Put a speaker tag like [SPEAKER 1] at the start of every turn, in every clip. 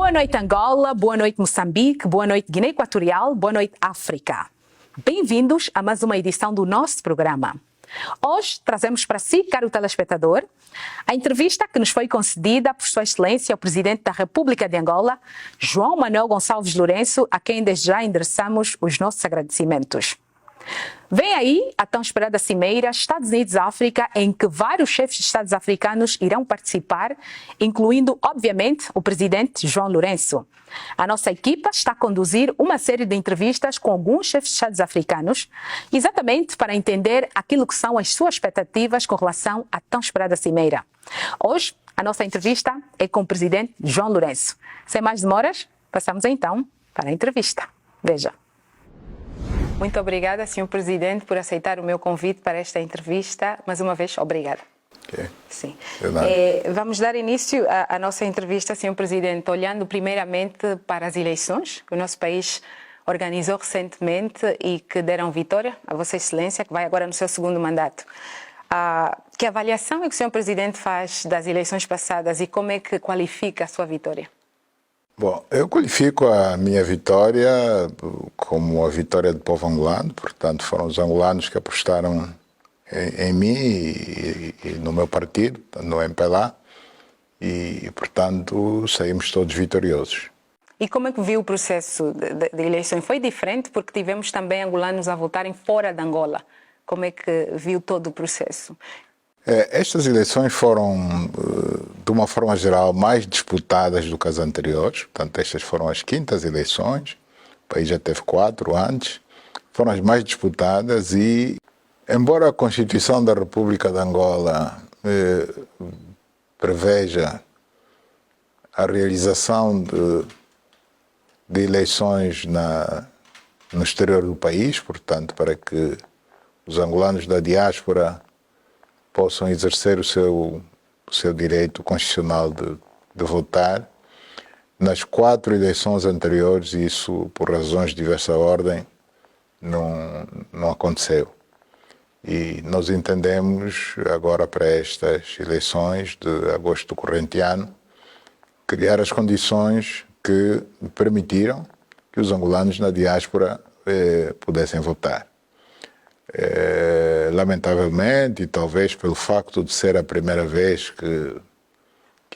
[SPEAKER 1] Boa noite, Angola, boa noite, Moçambique, boa noite, Guiné Equatorial, boa noite, África. Bem-vindos a mais uma edição do nosso programa. Hoje trazemos para si, caro telespectador, a entrevista que nos foi concedida por Sua Excelência, o Presidente da República de Angola, João Manuel Gonçalves Lourenço, a quem desde já endereçamos os nossos agradecimentos. Vem aí a tão esperada cimeira Estados Unidos-África, em que vários chefes de Estados africanos irão participar, incluindo, obviamente, o presidente João Lourenço. A nossa equipa está a conduzir uma série de entrevistas com alguns chefes de Estados africanos, exatamente para entender aquilo que são as suas expectativas com relação à tão esperada cimeira. Hoje, a nossa entrevista é com o presidente João Lourenço. Sem mais demoras, passamos então para a entrevista. Veja. Muito obrigada, Sr. Presidente, por aceitar o meu convite para esta entrevista. Mais uma vez, obrigada.
[SPEAKER 2] Okay.
[SPEAKER 1] Sim. Vamos dar início à nossa entrevista, Sr. Presidente, olhando primeiramente para as eleições que o nosso país organizou recentemente e que deram vitória a Vossa Excelência, que vai agora no seu segundo mandato. Que avaliação é que o Sr. Presidente faz das eleições passadas e como é que qualifica a sua vitória?
[SPEAKER 2] Bom, eu qualifico a minha vitória como a vitória do povo angolano, portanto foram os angolanos que apostaram em mim e no meu partido, no MPLA, e portanto saímos todos vitoriosos.
[SPEAKER 1] E como é que viu o processo de eleições? Foi diferente porque tivemos também angolanos a votarem fora de Angola. Como é que viu todo o processo?
[SPEAKER 2] Estas eleições foram, de uma forma geral, mais disputadas do que as anteriores. Portanto, estas foram as quintas eleições. O país já teve 4 antes. Foram as mais disputadas e, embora a Constituição da República de Angola preveja a realização de eleições no exterior do país, portanto, para que os angolanos da diáspora possam exercer o seu direito constitucional de votar. Nas 4 eleições anteriores, isso, por razões de diversa ordem, não aconteceu. E nós entendemos, agora para estas eleições de agosto do corrente ano, criar as condições que permitiram que os angolanos na diáspora pudessem votar. Lamentavelmente, e talvez pelo facto de ser a primeira vez que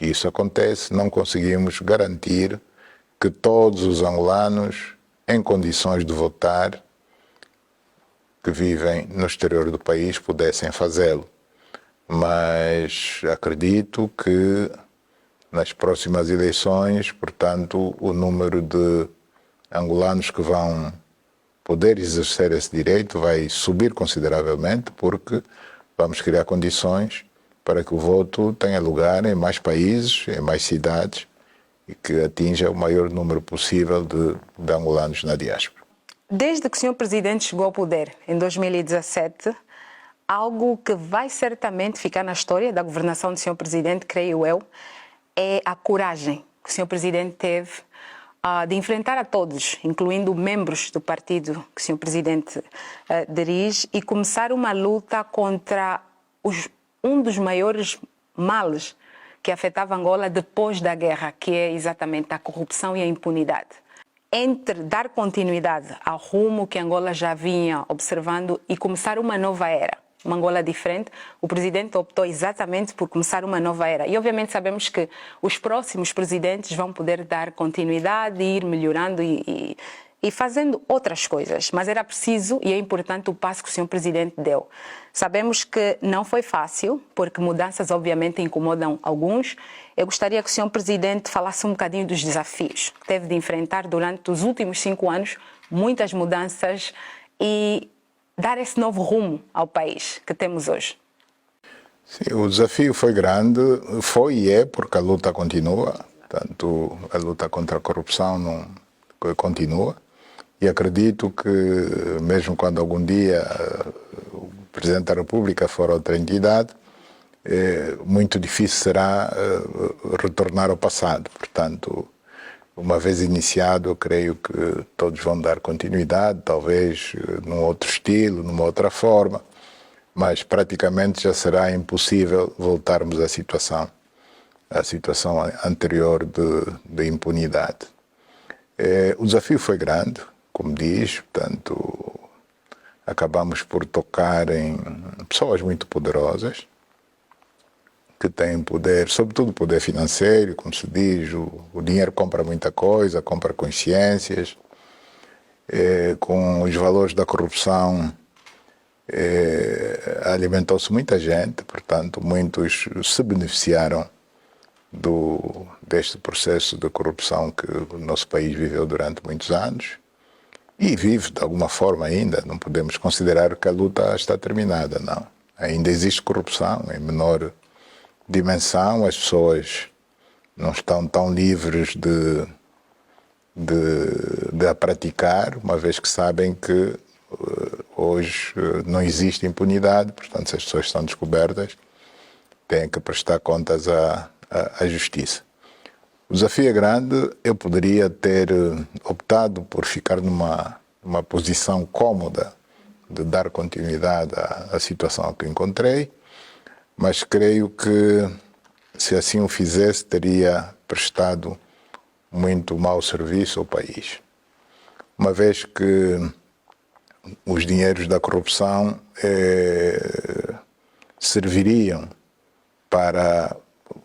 [SPEAKER 2] isso acontece, não conseguimos garantir que todos os angolanos em condições de votar, que vivem no exterior do país, pudessem fazê-lo. Mas acredito que nas próximas eleições, portanto, o número de angolanos que vão poder exercer esse direito vai subir consideravelmente, porque vamos criar condições para que o voto tenha lugar em mais países, em mais cidades, e que atinja o maior número possível de angolanos na diáspora.
[SPEAKER 1] Desde que o Sr. Presidente chegou ao poder, em 2017, algo que vai certamente ficar na história da governação do Sr. Presidente, creio eu, é a coragem que o Sr. Presidente teve de enfrentar a todos, incluindo membros do partido que o Sr. Presidente dirige, e começar uma luta contra um dos maiores males que afetava Angola depois da guerra, que é exatamente a corrupção e a impunidade. Entre dar continuidade ao rumo que Angola já vinha observando e começar uma nova era, uma Angola diferente, o presidente optou exatamente por começar uma nova era. E obviamente sabemos que os próximos presidentes vão poder dar continuidade, ir melhorando e fazendo outras coisas. Mas era preciso e é importante o passo que o Sr. Presidente deu. Sabemos que não foi fácil, porque mudanças obviamente incomodam alguns. Eu gostaria que o Sr. Presidente falasse um bocadinho dos desafios que teve de enfrentar durante os últimos 5 anos, muitas mudanças, e dar esse novo rumo ao país que temos hoje.
[SPEAKER 2] Sim, o desafio foi grande, foi e é, porque a luta continua, portanto, a luta contra a corrupção não continua, e acredito que mesmo quando algum dia o Presidente da República for outra entidade, muito difícil será retornar ao passado. Portanto, uma vez iniciado, eu creio que todos vão dar continuidade, talvez num outro estilo, numa outra forma, mas praticamente já será impossível voltarmos à situação a situação anterior de impunidade. O desafio foi grande, como diz, portanto, acabamos por tocar em pessoas muito poderosas, que têm poder, sobretudo poder financeiro, como se diz, o dinheiro compra muita coisa, compra consciências, com os valores da corrupção alimentou-se muita gente, portanto, muitos se beneficiaram deste processo de corrupção que o nosso país viveu durante muitos anos e vive de alguma forma ainda. Não podemos considerar que a luta está terminada, não. Ainda existe corrupção em menor dimensão, as pessoas não estão tão livres de a praticar, uma vez que sabem que hoje não existe impunidade, portanto, se as pessoas estão descobertas, têm que prestar contas à justiça. O desafio é grande. Eu poderia ter optado por ficar numa posição cômoda de dar continuidade à situação que encontrei, mas creio que, se assim o fizesse, teria prestado muito mau serviço ao país. Uma vez que os dinheiros da corrupção serviriam para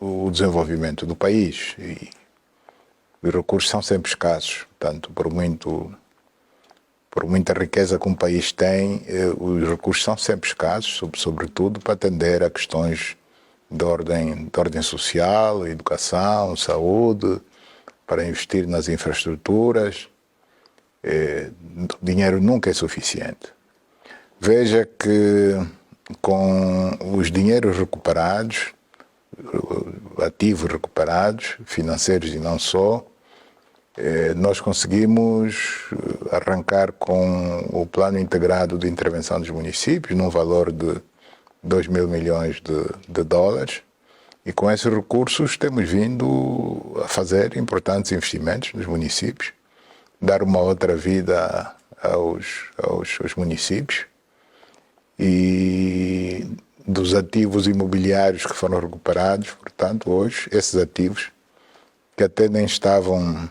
[SPEAKER 2] o desenvolvimento do país e os recursos são sempre escassos, portanto, por muita riqueza que um país tem, os recursos são sempre escassos, sobretudo para atender a questões de ordem social, educação, saúde, para investir nas infraestruturas. O dinheiro nunca é suficiente. Veja que com os dinheiros recuperados, ativos recuperados, financeiros e não só, nós conseguimos arrancar com o plano integrado de intervenção dos municípios num valor de 2.000 milhões de dólares, e com esses recursos temos vindo a fazer importantes investimentos nos municípios, dar uma outra vida aos municípios, e dos ativos imobiliários que foram recuperados, portanto, hoje, esses ativos que até nem estavam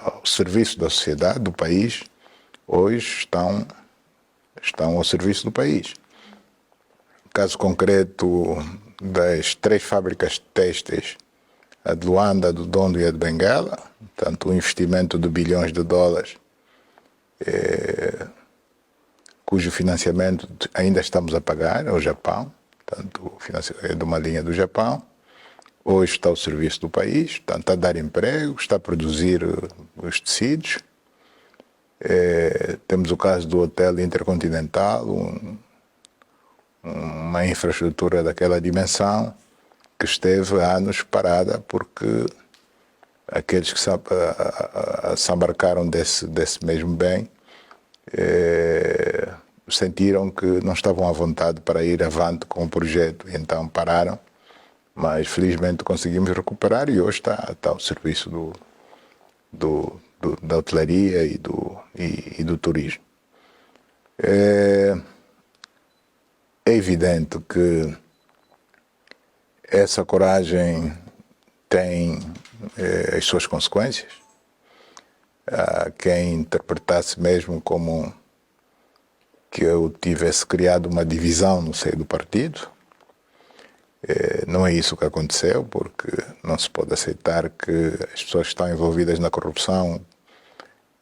[SPEAKER 2] ao serviço da sociedade, do país, hoje estão ao serviço do país. No caso concreto das 3 fábricas têxteis, a de Luanda, a do Dondo e a de Benguela, portanto, um investimento de bilhões de dólares, cujo financiamento ainda estamos a pagar ao Japão, portanto, é de uma linha do Japão. Hoje está ao serviço do país, portanto, está a dar emprego, está a produzir os tecidos. Temos o caso do Hotel Intercontinental, uma infraestrutura daquela dimensão que esteve há anos parada porque aqueles que se embarcaram desse mesmo bem sentiram que não estavam à vontade para ir avante com o projeto, e então pararam, mas felizmente conseguimos recuperar e hoje está ao serviço da hotelaria e do turismo. É evidente que essa coragem tem as suas consequências. Há quem interpretasse mesmo como que eu tivesse criado uma divisão no seio do partido. Não é isso que aconteceu, porque não se pode aceitar que as pessoas que estão envolvidas na corrupção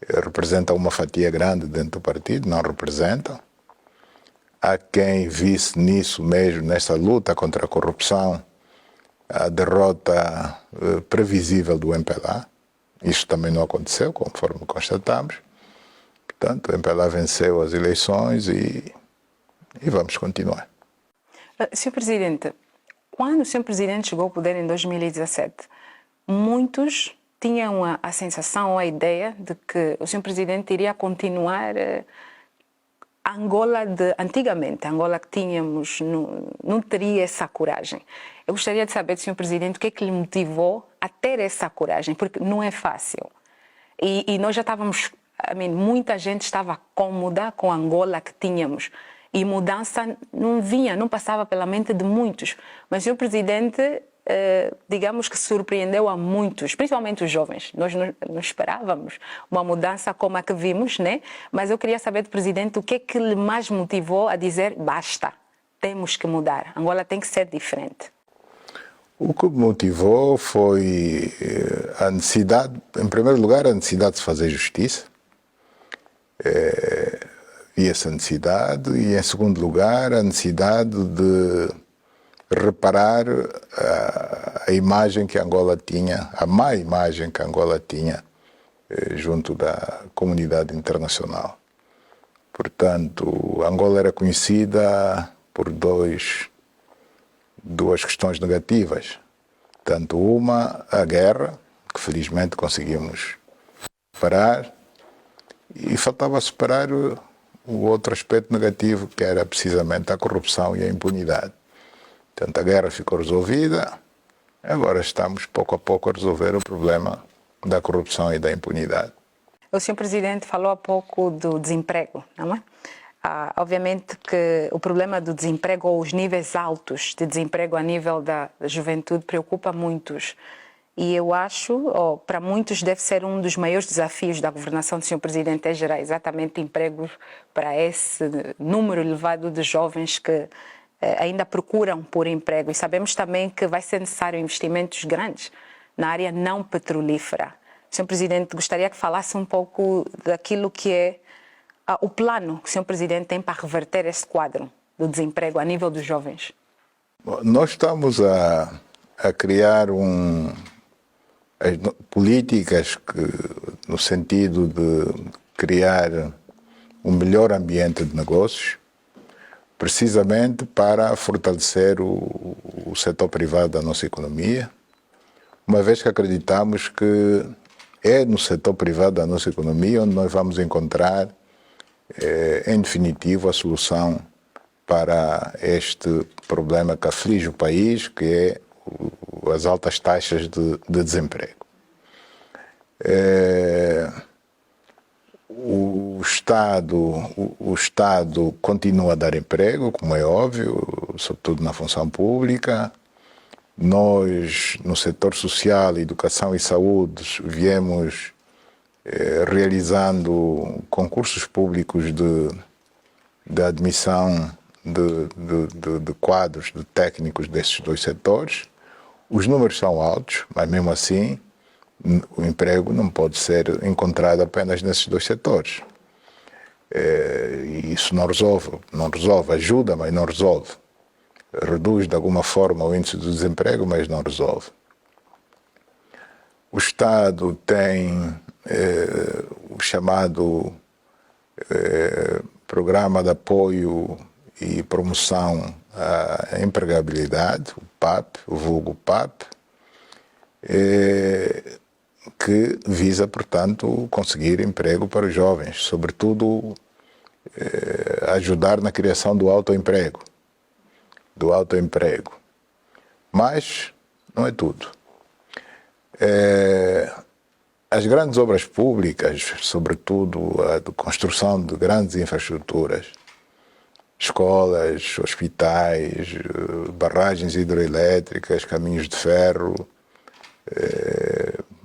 [SPEAKER 2] representam uma fatia grande dentro do partido, não representam. Há quem visse nisso mesmo, nessa luta contra a corrupção, a derrota previsível do MPLA. Isso também não aconteceu, conforme constatamos. Portanto, o MPLA venceu as eleições e vamos continuar.
[SPEAKER 1] Sr. Presidente, quando o Sr. Presidente chegou ao poder em 2017, muitos tinham a sensação ou a ideia de que o Sr. Presidente iria continuar a Angola de antigamente, a Angola que tínhamos, não teria essa coragem. Eu gostaria de saber do Sr. Presidente o que é que lhe motivou a ter essa coragem, porque não é fácil. E nós já estávamos, muita gente estava cômoda com a Angola que tínhamos. E mudança não vinha, não passava pela mente de muitos. Mas o senhor presidente, digamos que surpreendeu a muitos, principalmente os jovens. Nós não esperávamos uma mudança como a que vimos, né? Mas eu queria saber do presidente o que é que lhe mais motivou a dizer basta, temos que mudar, Angola tem que ser diferente.
[SPEAKER 2] O que me motivou foi a necessidade, em primeiro lugar, a necessidade de fazer justiça. E essa necessidade, e em segundo lugar, a necessidade de reparar a imagem que Angola tinha, a má imagem que Angola tinha junto da comunidade internacional. Portanto, Angola era conhecida por duas questões negativas. Tanto uma, a guerra, que felizmente conseguimos parar, e faltava superar o outro aspecto negativo, que era precisamente a corrupção e a impunidade. Portanto, a guerra ficou resolvida, agora estamos pouco a pouco a resolver o problema da corrupção e da impunidade.
[SPEAKER 1] O senhor presidente falou há pouco do desemprego, não é? Obviamente que o problema do desemprego, ou os níveis altos de desemprego a nível da juventude, preocupa muitos. E eu acho, para muitos, deve ser um dos maiores desafios da governação do senhor presidente, é gerar exatamente empregos para esse número elevado de jovens que ainda procuram por emprego. E sabemos também que vai ser necessário investimentos grandes na área não petrolífera. Senhor presidente, gostaria que falasse um pouco daquilo que é o plano que o senhor presidente tem para reverter este quadro do desemprego a nível dos jovens.
[SPEAKER 2] Nós estamos a criar políticas no sentido de criar um melhor ambiente de negócios, precisamente para fortalecer o setor privado da nossa economia, uma vez que acreditamos que é no setor privado da nossa economia onde nós vamos encontrar, em definitivo, a solução para este problema que aflige o país, que é as altas taxas de desemprego. O Estado continua a dar emprego, como é óbvio, sobretudo na função pública. Nós, no setor social, educação e saúde, viemos realizando concursos públicos de admissão de quadros, de técnicos desses dois setores. Os números são altos, mas mesmo assim o emprego não pode ser encontrado apenas nesses dois setores. E isso não resolve, ajuda, mas não resolve. Reduz de alguma forma o índice do desemprego, mas não resolve. O Estado tem o chamado Programa de Apoio e Promoção à Empregabilidade, o PAP, o vulgo PAP, que visa, portanto, conseguir emprego para os jovens, sobretudo ajudar na criação do autoemprego. Mas não é tudo. As grandes obras públicas, sobretudo a de construção de grandes infraestruturas, escolas, hospitais, barragens hidroelétricas, caminhos de ferro,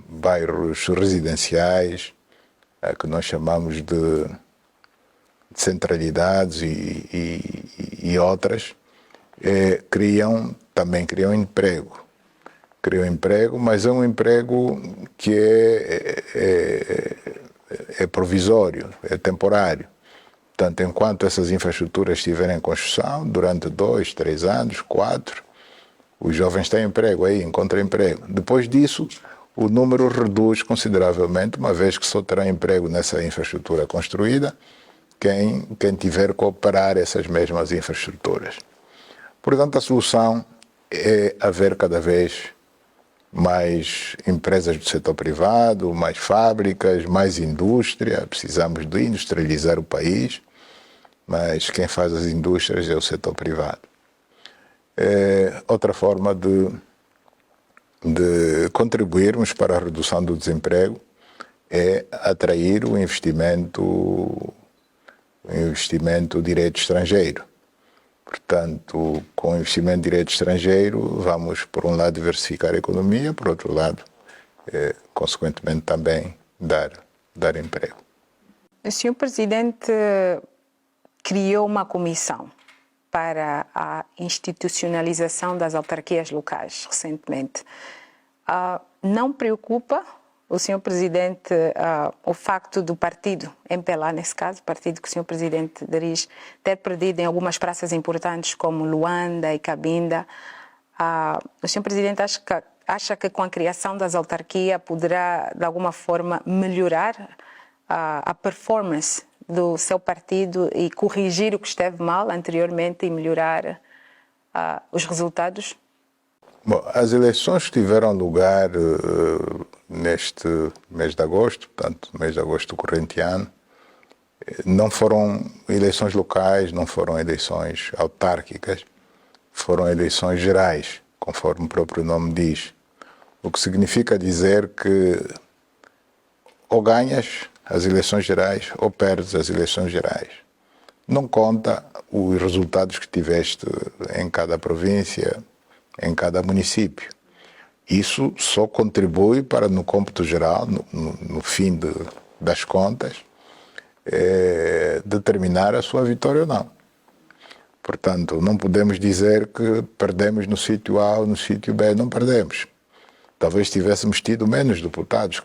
[SPEAKER 2] bairros residenciais, que nós chamamos de centralidades e outras, também criam emprego. Criam emprego, mas é um emprego que é provisório, é temporário. Portanto, enquanto essas infraestruturas estiverem em construção, durante 2, 3 anos, 4, os jovens têm emprego aí, encontram emprego. Depois disso, o número reduz consideravelmente, uma vez que só terá emprego nessa infraestrutura construída quem tiver que operar essas mesmas infraestruturas. Portanto, a solução é haver cada vez mais empresas do setor privado, mais fábricas, mais indústria. Precisamos de industrializar o país, mas quem faz as indústrias é o setor privado. Outra forma de contribuirmos para a redução do desemprego é atrair o investimento investimento direto estrangeiro. Portanto, com o investimento direto estrangeiro, vamos, por um lado, diversificar a economia, por outro lado, consequentemente, também dar emprego.
[SPEAKER 1] O senhor Presidente criou uma comissão para a institucionalização das autarquias locais recentemente. Não preocupa o senhor Presidente o facto do partido MPLA, nesse caso, o partido que o senhor Presidente dirige, ter perdido em algumas praças importantes como Luanda e Cabinda? O senhor Presidente acha que com a criação das autarquias poderá, de alguma forma, melhorar a performance do seu partido e corrigir o que esteve mal anteriormente e melhorar os resultados?
[SPEAKER 2] Bom, as eleições que tiveram lugar neste mês de agosto, portanto, mês de agosto do corrente ano, não foram eleições locais, não foram eleições autárquicas, foram eleições gerais, conforme o próprio nome diz. O que significa dizer que ou ganhas as eleições gerais ou perdes as eleições gerais. Não conta os resultados que tiveste em cada província, em cada município. Isso só contribui para, no cômputo geral, no fim das contas, determinar a sua vitória ou não. Portanto, não podemos dizer que perdemos no sítio A ou no sítio B. Não perdemos. Talvez tivéssemos tido menos deputados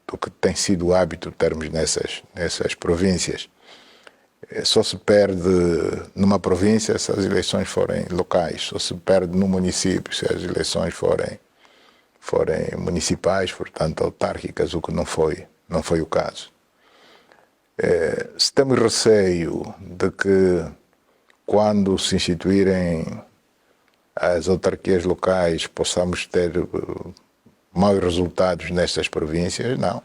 [SPEAKER 2] do que tem sido o hábito termos nessas províncias. Só se perde numa província se as eleições forem locais, só se perde no município se as eleições forem municipais, portanto autárquicas, o que não foi o caso. Se temos receio de que quando se instituírem as autarquias locais possamos ter maus resultados nestas províncias, não.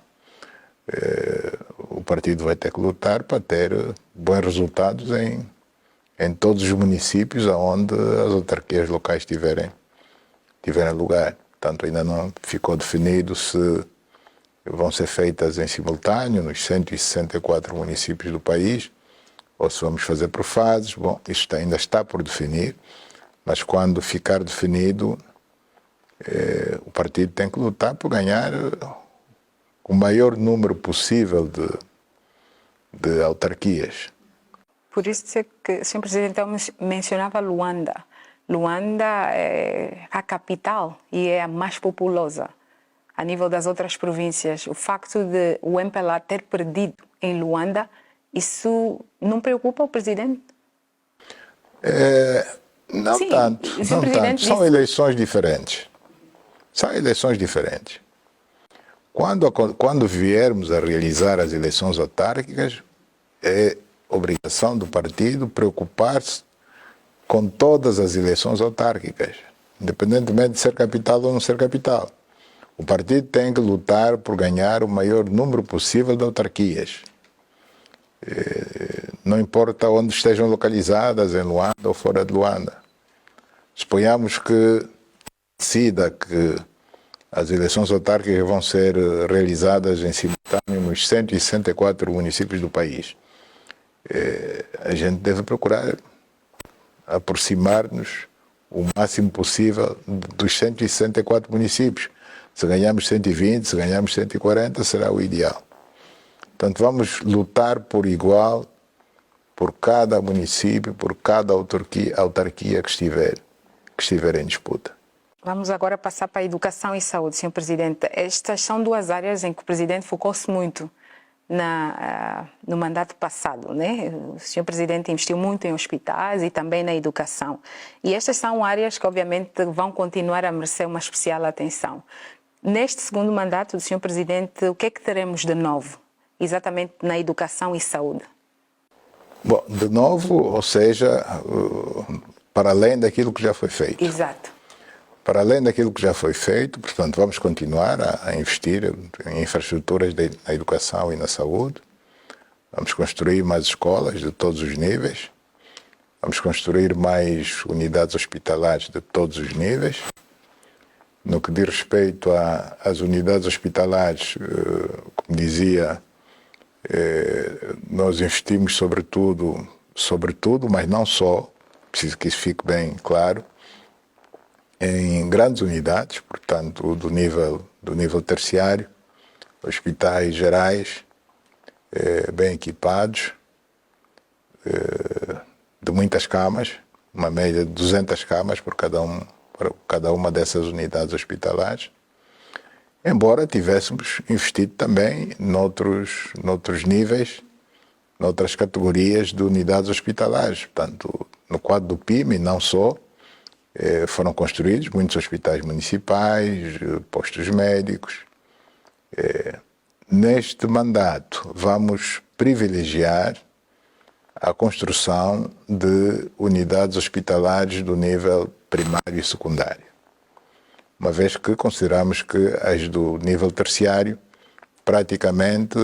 [SPEAKER 2] O partido vai ter que lutar para ter bons resultados em todos os municípios onde as autarquias locais tiverem lugar. Portanto, ainda não ficou definido se vão ser feitas em simultâneo nos 164 municípios do país ou se vamos fazer por fases. Bom, isto ainda está por definir, mas quando ficar definido, o partido tem que lutar por ganhar o maior número possível de autarquias.
[SPEAKER 1] Por isso é que o senhor Presidente mencionava Luanda. Luanda é a capital e é a mais populosa a nível das outras províncias. O facto de o MPLA ter perdido em Luanda, isso não preocupa o Presidente?
[SPEAKER 2] Não
[SPEAKER 1] Sim,
[SPEAKER 2] tanto. Não tanto.
[SPEAKER 1] Disse...
[SPEAKER 2] São eleições diferentes. São eleições diferentes. Quando viermos a realizar as eleições autárquicas, é obrigação do partido preocupar-se com todas as eleições autárquicas, independentemente de ser capital ou não ser capital. O partido tem que lutar por ganhar o maior número possível de autarquias. Não importa onde estejam localizadas, em Luanda ou fora de Luanda. Suponhamos que decida que as eleições autárquicas vão ser realizadas em simultâneo nos 164 municípios do país. A gente deve procurar aproximar-nos o máximo possível dos 164 municípios. Se ganhamos 120, se ganhamos 140, será o ideal. Portanto, vamos lutar por igual por cada município, por cada autarquia que estiver em disputa.
[SPEAKER 1] Vamos agora passar para a educação e saúde, Sr. Presidente. Estas são duas áreas em que o Presidente focou-se muito no mandato passado, né? O Sr. Presidente investiu muito em hospitais e também na educação. E estas são áreas que, obviamente, vão continuar a merecer uma especial atenção. Neste segundo mandato do Sr. Presidente, o que é que teremos de novo, exatamente na educação e saúde?
[SPEAKER 2] Bom, de novo, ou seja, para além daquilo que já foi feito.
[SPEAKER 1] Exato.
[SPEAKER 2] Para além daquilo que já foi feito, portanto, vamos continuar a investir em infraestruturas na educação e na saúde. Vamos construir mais escolas de todos os níveis. Vamos construir mais unidades hospitalares de todos os níveis. No que diz respeito às unidades hospitalares, como dizia, Nós investimos sobretudo, mas não só, preciso que isso fique bem claro, em grandes unidades, portanto, do nível terciário, hospitais gerais, bem equipados, de muitas camas, uma média de 200 camas por cada uma dessas unidades hospitalares, embora tivéssemos investido também noutros níveis, noutras categorias de unidades hospitalares. Portanto, no quadro do PIME, não só, foram construídos muitos hospitais municipais, postos médicos. Neste mandato, vamos privilegiar a construção de unidades hospitalares do nível primário e secundário, uma vez que consideramos que as do nível terciário praticamente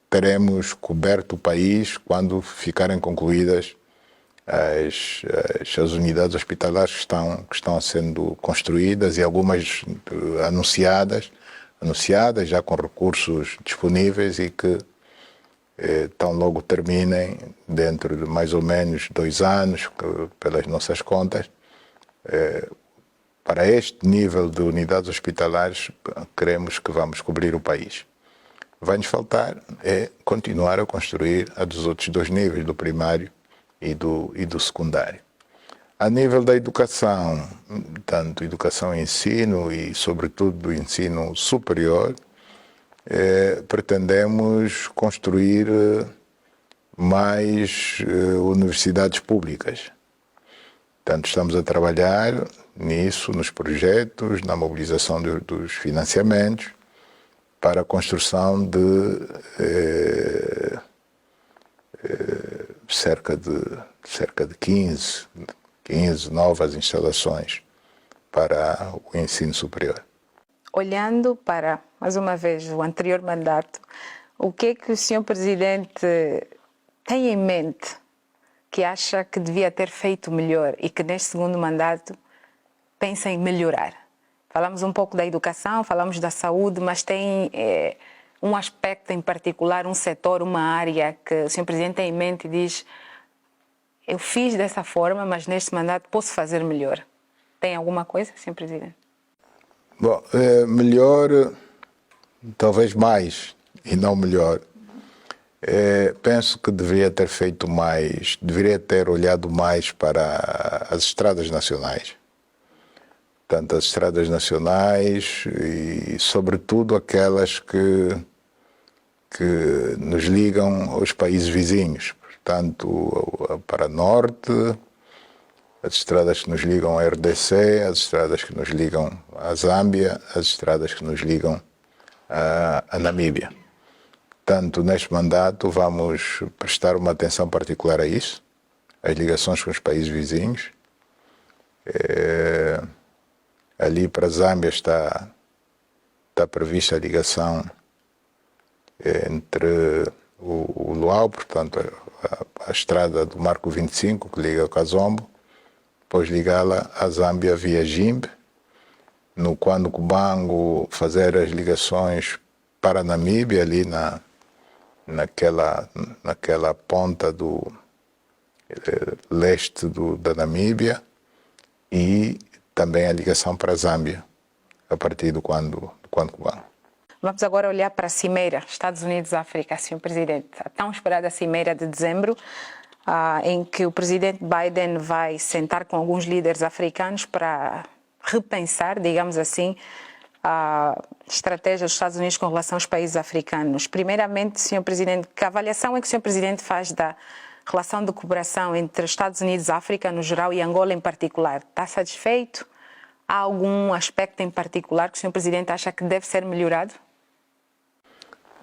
[SPEAKER 2] teremos coberto o país quando ficarem concluídas as unidades hospitalares que estão sendo construídas e algumas anunciadas já com recursos disponíveis e que tão logo terminem, dentro de mais ou menos 2 anos, pelas nossas contas. Para este nível de unidades hospitalares, queremos que vamos cobrir o país. Vai-nos faltar continuar a construir a dos outros 2 níveis, do primário e do secundário. A nível da educação, tanto educação e ensino e, sobretudo, do ensino superior, pretendemos construir mais universidades públicas. Portanto, estamos a trabalhar nisso, nos projetos, na mobilização dos financiamentos para a construção de cerca de 15 novas instalações para o ensino superior.
[SPEAKER 1] Olhando para, mais uma vez, o anterior mandato, o que é que o Sr. Presidente tem em mente que acha que devia ter feito melhor e que neste segundo mandato pensa em melhorar? Falamos um pouco da educação, falamos da saúde, mas tem um aspecto em particular, um setor, uma área que o Sr. Presidente tem em mente e diz: eu fiz dessa forma, mas neste mandato posso fazer melhor. Tem alguma coisa, Sr. Presidente?
[SPEAKER 2] Bom, melhor, talvez mais, e não melhor. Penso que deveria ter feito mais, deveria ter olhado mais para as estradas nacionais. Tanto as estradas nacionais e, sobretudo, aquelas que nos ligam aos países vizinhos. Portanto, para norte, as estradas que nos ligam à RDC, as estradas que nos ligam à Zâmbia, as estradas que nos ligam à Namíbia. Portanto, neste mandato vamos prestar uma atenção particular a isso, as ligações com os países vizinhos. Ali para a Zâmbia está prevista a ligação entre o Luau, portanto, a estrada do Marco 25, que liga ao Kazombo, depois ligá-la à Zâmbia via Jimbe, no Cubango fazer as ligações para a Namíbia, ali naquela ponta do leste da Namíbia, e também a ligação para a Zâmbia, a partir do Cubango.
[SPEAKER 1] Vamos agora olhar para a cimeira Estados Unidos-África, Sr. Presidente. A tão esperada cimeira de dezembro, em que o presidente Biden vai sentar com alguns líderes africanos para repensar, digamos assim, a estratégia dos Estados Unidos com relação aos países africanos. Primeiramente, Sr. Presidente, que avaliação é que o Sr. Presidente faz da relação de cooperação entre Estados Unidos e África no geral e Angola em particular? Está satisfeito? Há algum aspecto em particular que o Sr. Presidente acha que deve ser melhorado?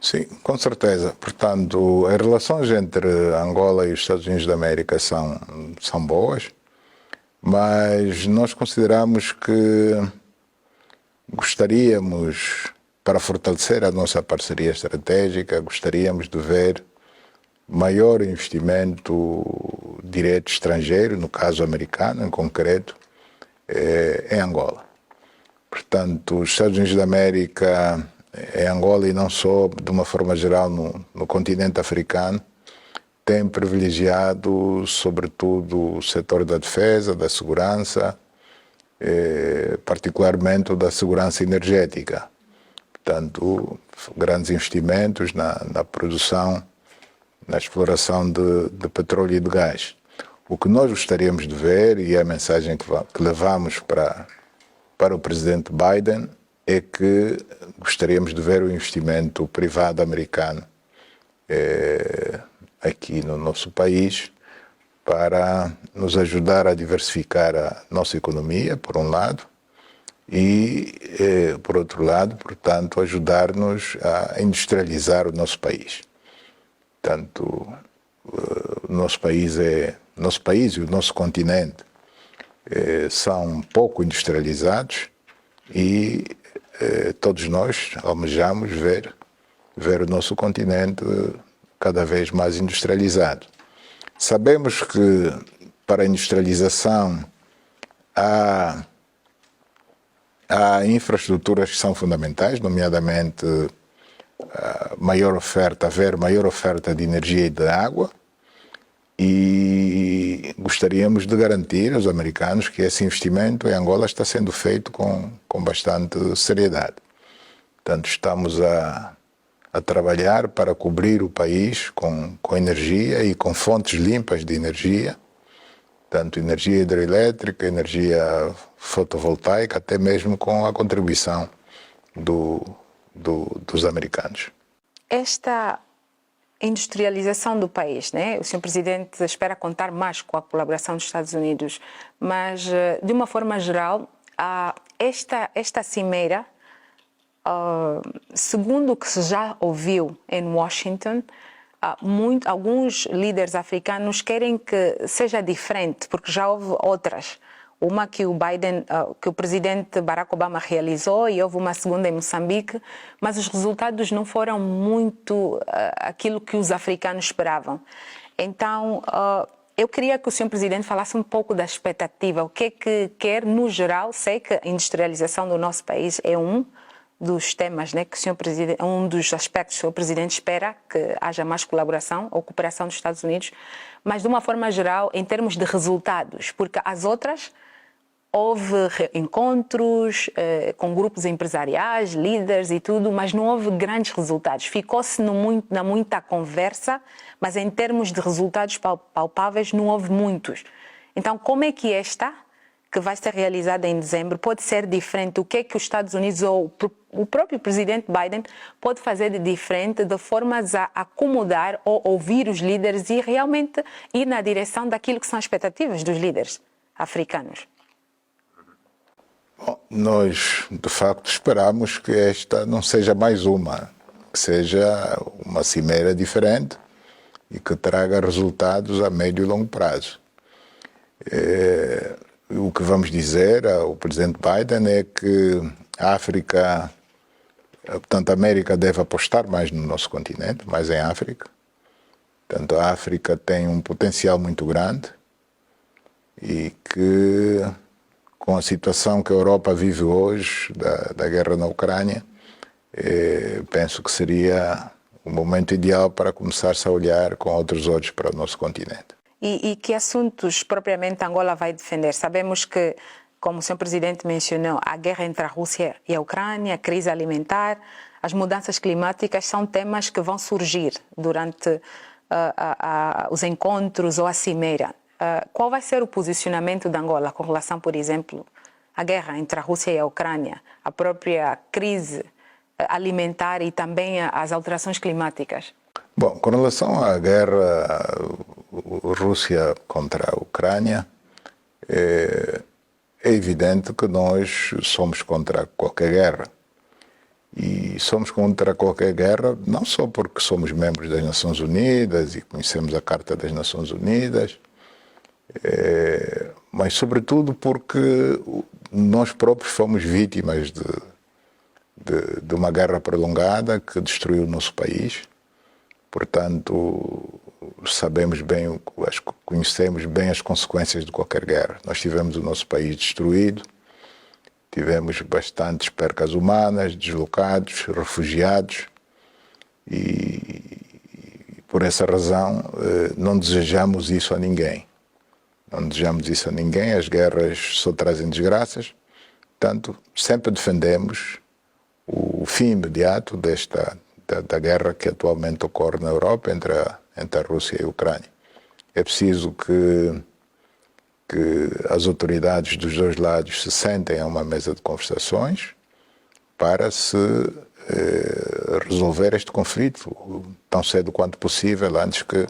[SPEAKER 2] Sim, com certeza. Portanto, as relações entre Angola e os Estados Unidos da América são boas, mas nós consideramos que gostaríamos, para fortalecer a nossa parceria estratégica, gostaríamos de ver maior investimento direto estrangeiro, no caso americano em concreto, em Angola. Portanto, os Estados Unidos da América em Angola e não só, de uma forma geral, no continente africano, tem privilegiado, sobretudo, o setor da defesa, da segurança, particularmente o da segurança energética. Portanto, grandes investimentos na produção, na exploração de petróleo e de gás. O que nós gostaríamos de ver, e é a mensagem que levamos para o presidente Biden, é que gostaríamos de ver o investimento privado americano aqui no nosso país para nos ajudar a diversificar a nossa economia, por um lado, e, por outro lado, portanto, ajudar-nos a industrializar o nosso país. Portanto, o nosso país e o nosso continente são pouco industrializados e todos nós almejamos ver o nosso continente cada vez mais industrializado. Sabemos que para a industrialização há infraestruturas que são fundamentais, nomeadamente haver maior oferta de energia e de água, e gostaríamos de garantir aos americanos que esse investimento em Angola está sendo feito com bastante seriedade. Portanto, estamos a trabalhar para cobrir o país com energia e com fontes limpas de energia, tanto energia hidroelétrica, energia fotovoltaica, até mesmo com a contribuição dos americanos.
[SPEAKER 1] Esta industrialização do país, né? O Sr. Presidente espera contar mais com a colaboração dos Estados Unidos, mas, de uma forma geral, esta cimeira, segundo o que se já ouviu em Washington, alguns líderes africanos querem que seja diferente, porque já houve outras. Uma que que o presidente Barack Obama realizou, e houve uma segunda em Moçambique, mas os resultados não foram muito aquilo que os africanos esperavam. Então, eu queria que o Sr. Presidente falasse um pouco da expectativa, o que é que quer no geral. Sei que a industrialização do nosso país é um dos temas, né, que o Sr. Presidente, um dos aspectos que o Presidente espera que haja mais colaboração ou cooperação dos Estados Unidos, mas de uma forma geral, em termos de resultados, porque as outras houve encontros com grupos empresariais, líderes e tudo, mas não houve grandes resultados. Ficou-se na muita conversa, mas em termos de resultados palpáveis não houve muitos. Então, como é que esta, que vai ser realizada em dezembro, pode ser diferente? O que é que os Estados Unidos ou o próprio presidente Biden pode fazer de diferente, de formas a acomodar ou ouvir os líderes e realmente ir na direção daquilo que são as expectativas dos líderes africanos?
[SPEAKER 2] Bom, nós, de facto, esperamos que esta não seja mais uma, que seja uma cimeira diferente e que traga resultados a médio e longo prazo. O que vamos dizer ao presidente Biden é que a África, portanto, a América deve apostar mais no nosso continente, mais em África. Portanto, a África tem um potencial muito grande e que, com a situação que a Europa vive hoje, da guerra na Ucrânia, penso que seria o momento ideal para começar-se a olhar com outros olhos para o nosso continente.
[SPEAKER 1] E que assuntos propriamente Angola vai defender? Sabemos que, como o Sr. Presidente mencionou, a guerra entre a Rússia e a Ucrânia, a crise alimentar, as mudanças climáticas são temas que vão surgir durante os encontros ou a cimeira. Qual vai ser o posicionamento de Angola com relação, por exemplo, à guerra entre a Rússia e a Ucrânia, a própria crise alimentar e também as alterações climáticas?
[SPEAKER 2] Bom, com relação à guerra Rússia contra a Ucrânia, é evidente que nós somos contra qualquer guerra. E somos contra qualquer guerra não só porque somos membros das Nações Unidas e conhecemos a Carta das Nações Unidas, mas sobretudo porque nós próprios fomos vítimas de uma guerra prolongada que destruiu o nosso país. Portanto, sabemos bem, conhecemos bem as consequências de qualquer guerra. Nós tivemos o nosso país destruído, tivemos bastantes percas humanas, deslocados, refugiados e por essa razão não desejamos isso a ninguém. Não desejamos isso a ninguém, as guerras só trazem desgraças, portanto sempre defendemos o fim imediato da guerra que atualmente ocorre na Europa entre a Rússia e a Ucrânia. É preciso que as autoridades dos dois lados se sentem a uma mesa de conversações para se resolver este conflito tão cedo quanto possível, antes que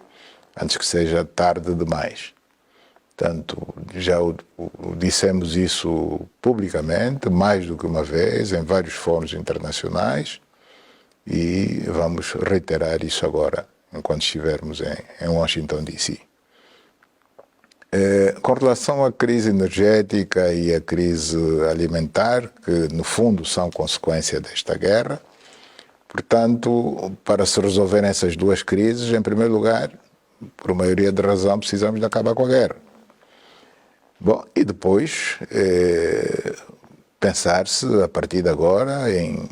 [SPEAKER 2] seja tarde demais. Portanto, já dissemos isso publicamente, mais do que uma vez, em vários fóruns internacionais, e vamos reiterar isso agora, enquanto estivermos em Washington, D.C. Com relação à crise energética e à crise alimentar, que no fundo são consequência desta guerra, portanto, para se resolverem essas duas crises, em primeiro lugar, por maioria de razão, precisamos de acabar com a guerra. Bom, e depois pensar-se, a partir de agora, em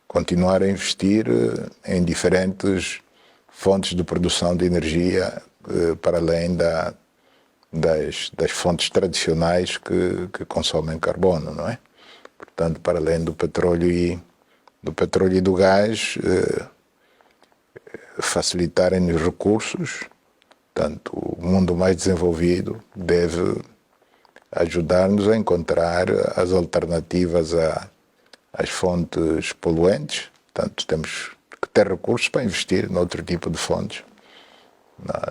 [SPEAKER 2] continuar a investir em diferentes fontes de produção de energia para além das fontes tradicionais que consomem carbono, não é? Portanto, para além do petróleo e do gás, facilitarem os recursos. Portanto, o mundo mais desenvolvido deve ajudar-nos a encontrar as alternativas às fontes poluentes. Portanto, temos que ter recursos para investir noutro tipo de fontes,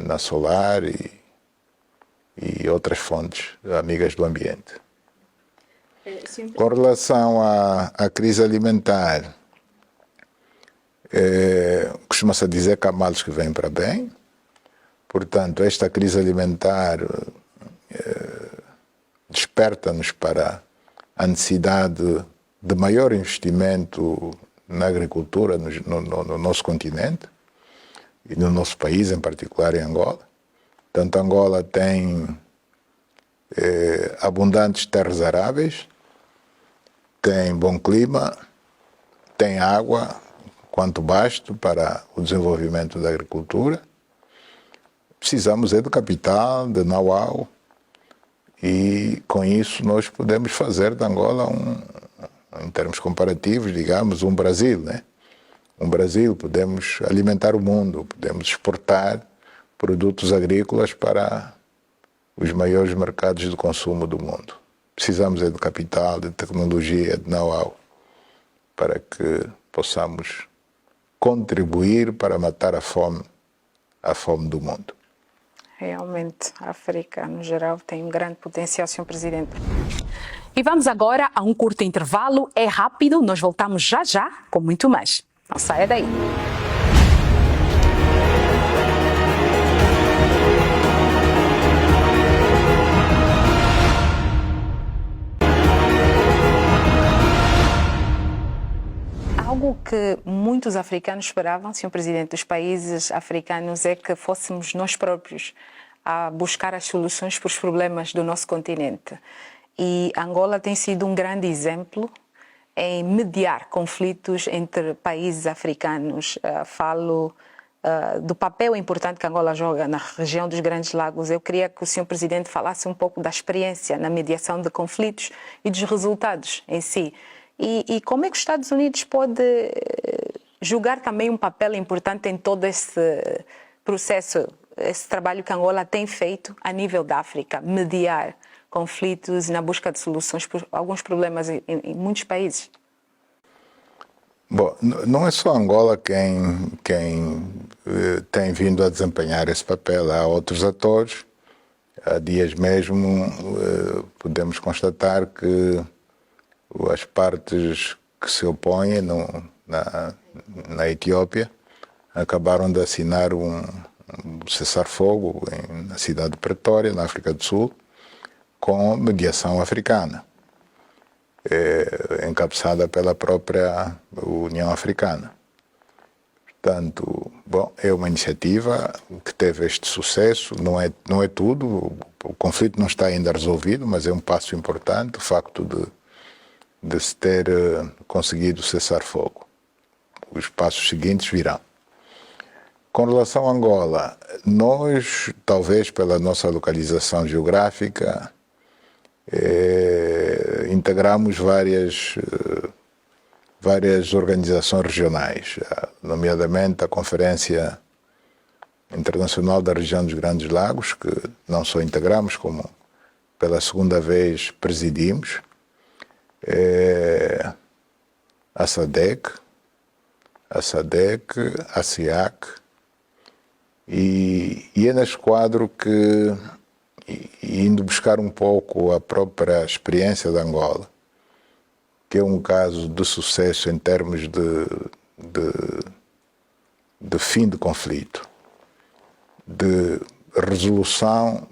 [SPEAKER 2] na solar e outras fontes amigas do ambiente. Com relação à crise alimentar, costuma-se dizer que há males que vêm para bem. Portanto, esta crise alimentar desperta-nos para a necessidade de maior investimento na agricultura no nosso continente e no nosso país, em particular em Angola. Portanto, Angola tem abundantes terras aráveis, tem bom clima, tem água, quanto basto para o desenvolvimento da agricultura. Precisamos de capital, de know-how, e com isso nós podemos fazer de Angola, em termos comparativos, digamos, um Brasil, né? Um Brasil, podemos alimentar o mundo, podemos exportar produtos agrícolas para os maiores mercados de consumo do mundo. Precisamos de capital, de tecnologia, de know-how, para que possamos contribuir para matar a fome do mundo.
[SPEAKER 1] Realmente, a África, no geral, tem um grande potencial, Sr. Presidente. E vamos agora a um curto intervalo. É rápido, nós voltamos já com muito mais. Não saia daí. Algo que muitos africanos esperavam, Sr. Presidente, dos países africanos, é que fôssemos nós próprios a buscar as soluções para os problemas do nosso continente. E Angola tem sido um grande exemplo em mediar conflitos entre países africanos. Falo do papel importante que Angola joga na região dos Grandes Lagos. Eu queria que o Sr. Presidente falasse um pouco da experiência na mediação de conflitos e dos resultados em si. E como é que os Estados Unidos pode jogar também um papel importante em todo esse processo, esse trabalho que Angola tem feito a nível da África, mediar conflitos na busca de soluções para alguns problemas em muitos países?
[SPEAKER 2] Bom, não é só Angola quem tem vindo a desempenhar esse papel, há outros atores. Há dias mesmo podemos constatar que as partes que se opõem na Etiópia acabaram de assinar um cessar-fogo na cidade de Pretória, na África do Sul, com mediação africana, encabeçada pela própria União Africana. Portanto, bom, é uma iniciativa que teve este sucesso, não é tudo, o conflito não está ainda resolvido, mas é um passo importante, o facto de se ter conseguido cessar fogo. Os passos seguintes virão. Com relação a Angola, nós, talvez pela nossa localização geográfica, integramos várias organizações regionais, nomeadamente a Conferência Internacional da Região dos Grandes Lagos, que não só integramos, como pela segunda vez presidimos, a SADC, a SIAC, e é nesse quadro que, indo buscar um pouco a própria experiência de Angola, que é um caso de sucesso em termos de fim de conflito, de resolução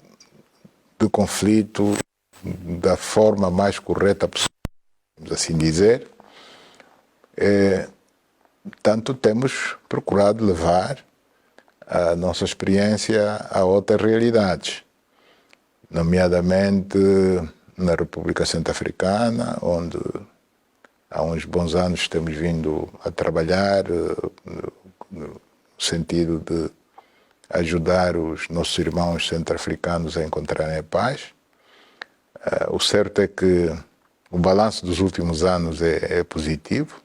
[SPEAKER 2] do conflito da forma mais correta possível, vamos assim dizer, tanto temos procurado levar a nossa experiência a outras realidades, nomeadamente na República Centro-Africana, onde há uns bons anos temos vindo a trabalhar no sentido de ajudar os nossos irmãos centro-africanos a encontrarem a paz. O certo é que o balanço dos últimos anos é positivo.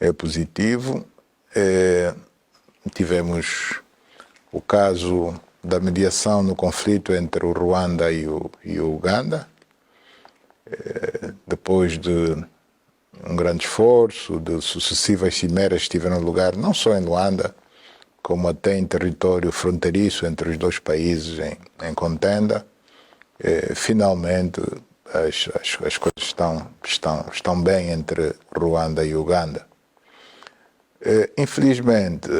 [SPEAKER 2] É positivo. Tivemos o caso da mediação no conflito entre o Ruanda e o Uganda, depois de um grande esforço, de sucessivas cimeras que tiveram lugar, não só em Luanda, como até em território fronteiriço entre os dois países em contenda. Finalmente as coisas estão bem entre Ruanda e Uganda. Infelizmente,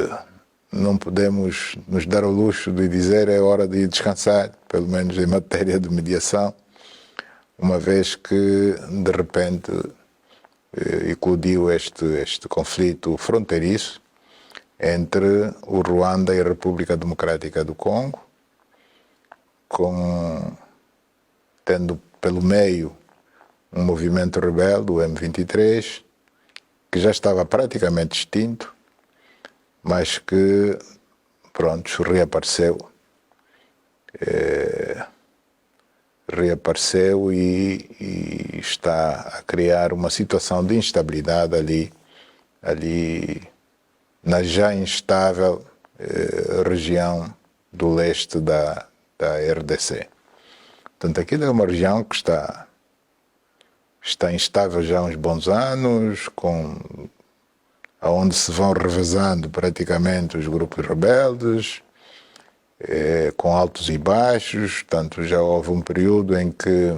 [SPEAKER 2] não podemos nos dar o luxo de dizer é hora de descansar, pelo menos em matéria de mediação, uma vez que, de repente, eclodiu este conflito fronteiriço entre o Ruanda e a República Democrática do Congo, tendo pelo meio um movimento rebelde, o M23, que já estava praticamente extinto, mas que, pronto, reapareceu e está a criar uma situação de instabilidade ali na já instável região do leste da RDC. Portanto, aquilo é uma região que está instável já há uns bons anos, onde se vão revezando praticamente os grupos rebeldes, com altos e baixos. Tanto já houve um período em que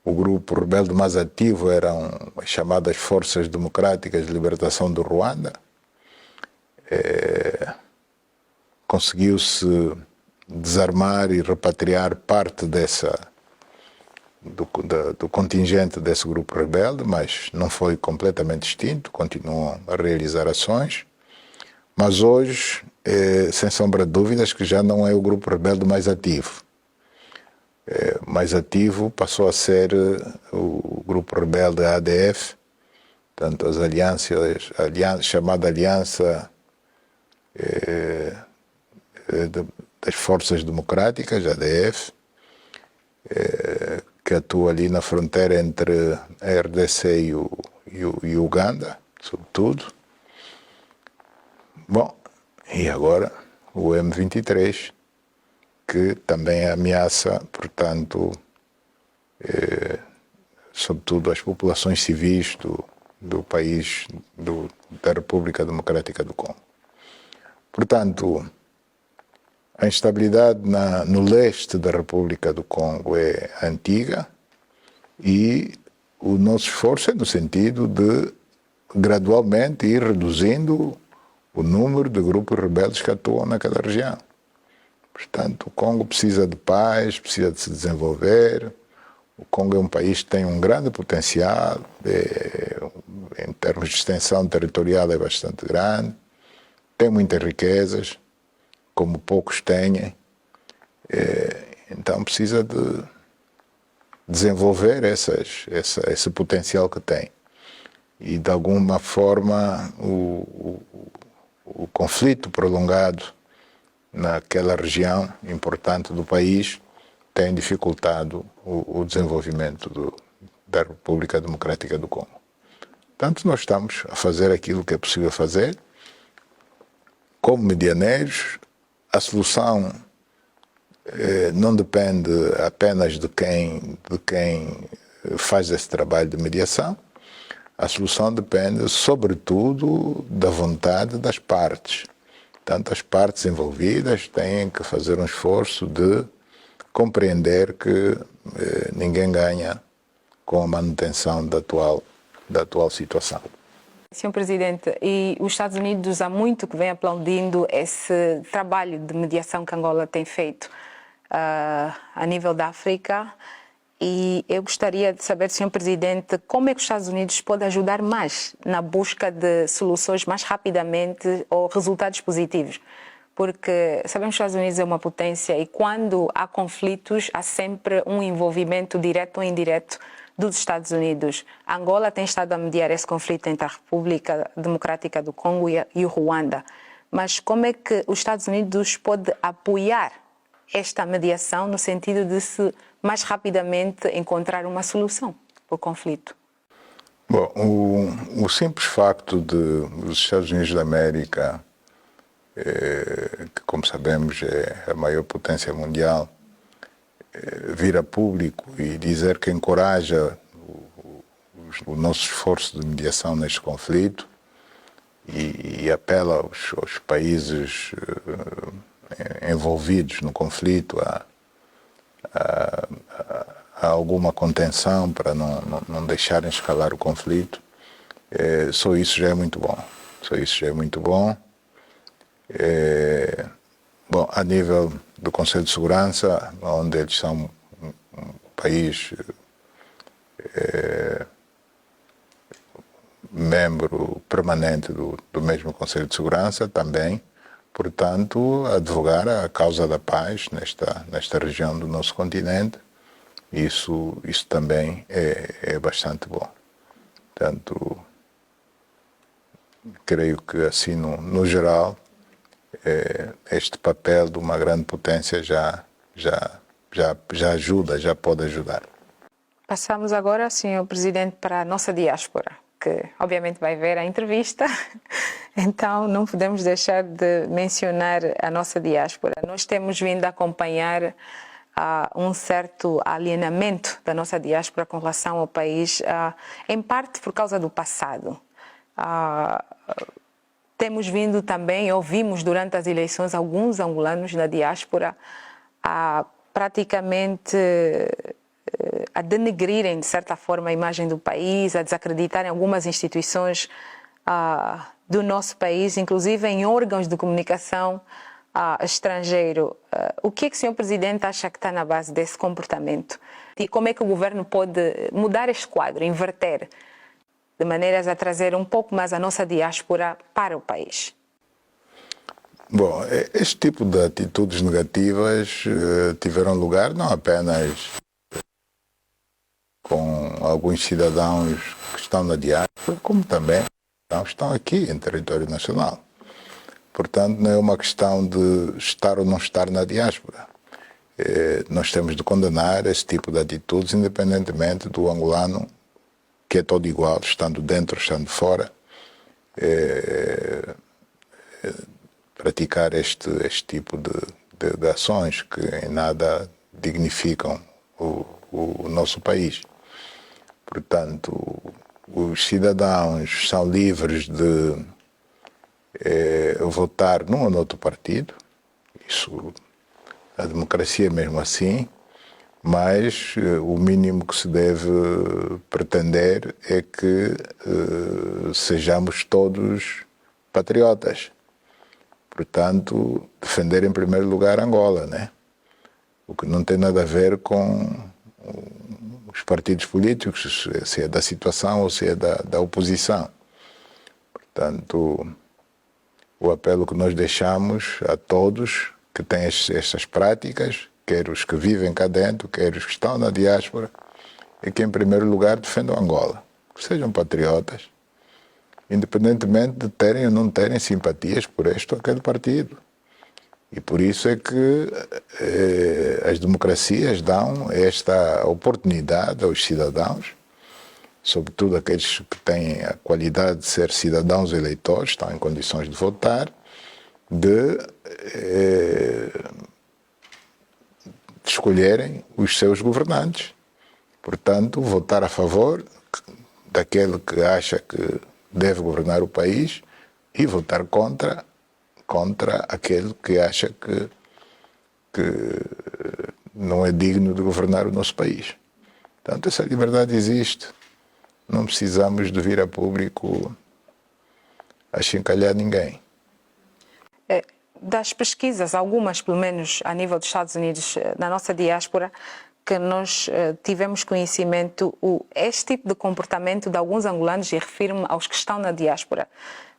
[SPEAKER 2] o grupo rebelde mais ativo eram as chamadas Forças Democráticas de Libertação do Ruanda. Conseguiu-se desarmar e repatriar parte do contingente desse grupo rebelde, mas não foi completamente extinto, continuam a realizar ações. Mas hoje, sem sombra de dúvidas, que já não é o grupo rebelde mais ativo. Mais ativo passou a ser o grupo rebelde ADF, portanto, as alianças, chamada Aliança das Forças Democráticas, ADF, que atua ali na fronteira entre a RDC e o Uganda, sobretudo. Bom, e agora o M23, que também ameaça, portanto, sobretudo as populações civis do país, da República Democrática do Congo. Portanto, a instabilidade no leste da República do Congo é antiga e o nosso esforço é no sentido de gradualmente ir reduzindo o número de grupos rebeldes que atuam naquela região. Portanto, o Congo precisa de paz, precisa de se desenvolver. O Congo é um país que tem um grande potencial, em termos de extensão territorial é bastante grande, tem muitas riquezas, como poucos têm, então precisa desenvolver esse potencial que tem. E, de alguma forma, o conflito prolongado naquela região importante do país tem dificultado o desenvolvimento da República Democrática do Congo. Portanto, nós estamos a fazer aquilo que é possível fazer. Como medianeiros, a solução não depende apenas de quem faz esse trabalho de mediação. A solução depende, sobretudo, da vontade das partes. Portanto, as partes envolvidas têm que fazer um esforço de compreender que ninguém ganha com a manutenção da atual situação.
[SPEAKER 1] Senhor Presidente, e os Estados Unidos há muito que vem aplaudindo esse trabalho de mediação que Angola tem feito a nível da África, e eu gostaria de saber, Senhor Presidente, como é que os Estados Unidos podem ajudar mais na busca de soluções mais rapidamente ou resultados positivos? Porque sabemos que os Estados Unidos é uma potência e quando há conflitos há sempre um envolvimento direto ou indireto dos Estados Unidos. Angola tem estado a mediar esse conflito entre a República Democrática do Congo e o Ruanda. Mas como é que os Estados Unidos podem apoiar esta mediação no sentido de se mais rapidamente encontrar uma solução para o conflito?
[SPEAKER 2] Bom, o simples facto dos Estados Unidos da América, que como sabemos é a maior potência mundial, vir a público e dizer que encoraja o nosso esforço de mediação neste conflito e apela aos países envolvidos no conflito a alguma contenção para não deixarem escalar o conflito, só isso já é muito bom. Só isso já é muito bom. Bom, a nível do Conselho de Segurança, onde eles são um país membro permanente do mesmo Conselho de Segurança, também, portanto, advogar a causa da paz nesta região do nosso continente, isso também é bastante bom. Portanto, creio que assim, no geral, este papel de uma grande potência já ajuda, já pode ajudar.
[SPEAKER 1] Passamos agora, Senhor Presidente, para a nossa diáspora, que obviamente vai ver a entrevista, então não podemos deixar de mencionar a nossa diáspora. Nós temos vindo a acompanhar um certo alienamento da nossa diáspora com relação ao país, em parte por causa do passado. Temos vindo também, ouvimos durante as eleições alguns angolanos na diáspora praticamente a denegrirem, de certa forma, a imagem do país, a desacreditarem algumas instituições do nosso país, inclusive em órgãos de comunicação estrangeiro. O que é que o Sr. Presidente acha que está na base desse comportamento? E como é que o governo pode mudar este quadro, inverter, de maneiras a trazer um pouco mais a nossa diáspora para o país?
[SPEAKER 2] Bom, este tipo de atitudes negativas tiveram lugar não apenas com alguns cidadãos que estão na diáspora, como também estão aqui em território nacional. Portanto, não é uma questão de estar ou não estar na diáspora. Nós temos de condenar esse tipo de atitudes, independentemente do angolano, que é todo igual, estando dentro, estando fora, praticar este tipo de ações que em nada dignificam o nosso país. Portanto, os cidadãos são livres de votar num ou noutro partido, isso, a democracia é mesmo assim, mas o mínimo que se deve pretender é que sejamos todos patriotas. Portanto, defender em primeiro lugar Angola, né? O que não tem nada a ver com os partidos políticos, se é da situação ou se é da oposição. Portanto, o apelo que nós deixamos a todos que têm estas práticas, quer os que vivem cá dentro, quer os que estão na diáspora, é que, em primeiro lugar, defendam Angola. Que sejam patriotas, independentemente de terem ou não terem simpatias por este ou aquele partido. E por isso é que as democracias dão esta oportunidade aos cidadãos, sobretudo aqueles que têm a qualidade de ser cidadãos eleitores, estão em condições de votar, de escolherem os seus governantes. Portanto, votar a favor daquele que acha que deve governar o país e votar contra aquele que acha que não é digno de governar o nosso país. Portanto, essa liberdade existe. Não precisamos de vir a público achincalhar ninguém.
[SPEAKER 1] Das pesquisas, algumas pelo menos a nível dos Estados Unidos, na nossa diáspora, que nós tivemos conhecimento, este tipo de comportamento de alguns angolanos, e refiro-me aos que estão na diáspora,